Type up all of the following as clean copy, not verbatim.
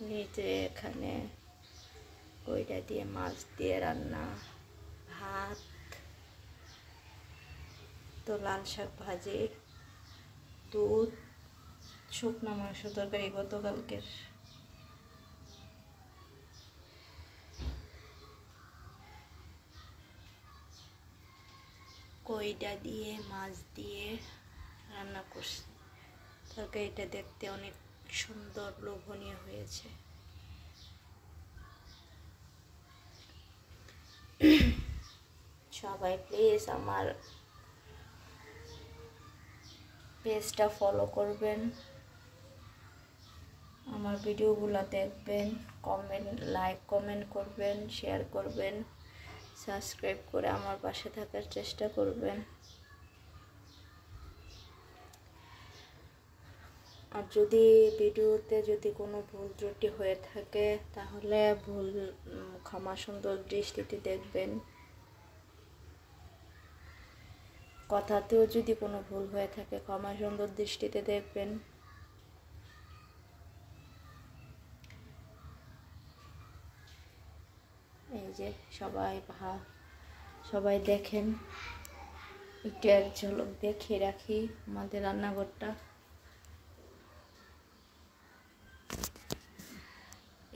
নিচে এখানে কইটা দিয়ে মাছ দিয়ে রান্না, ভাত, তো লাল শাক ভাজি, দুধ, শুকনো মাংস তরকারি গতকালকের। কইটা দিয়ে মাছ দিয়ে রান্না করছি। তরকারিটা দেখতে অনেক সুন্দর লোভনীয় হয়েছে। সবাই প্লিজ আমার পেজটা ফলো করবেন, আমার ভিডিওগুলো দেখবেন, লাইক কমেন্ট করবেন, শেয়ার করবেন, সাবস্ক্রাইব করে আমার পাশে থাকার চেষ্টা করবেন। আর যদি ভিডিওতে যদি কোনো ভুল ত্রুটি হয়ে থাকে তাহলে ক্ষমা সুন্দর দৃষ্টিতে দেখবেন। কথাতেও যদি কোনো ভুল হয়ে থাকে ক্ষমা সুন্দর দৃষ্টিতে দেখবেন। এই যে সবাই দেখেন, একটু এক ঝলক দেখিয়ে রাখি আমাদের রান্নাঘরটা।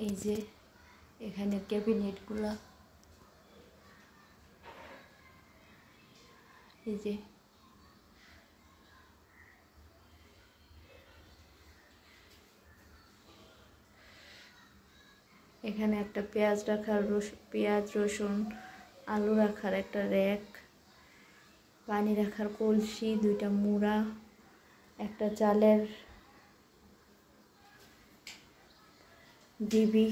এই যে এখানে ক্যাবিনেটগুলা, এই যে এখানে একটা পেঁয়াজ রসুন আলু রাখার একটা র্যাক, পানি রাখার কলসি, দুইটা মুড়া, একটা চালের ডিবি,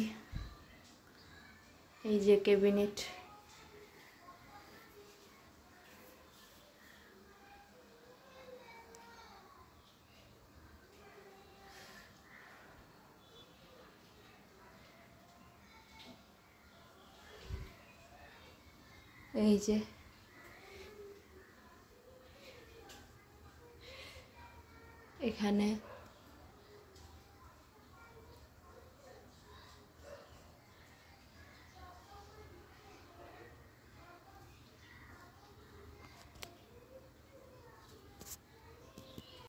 এই যে ক্যাবিনেট। এই যে এখানে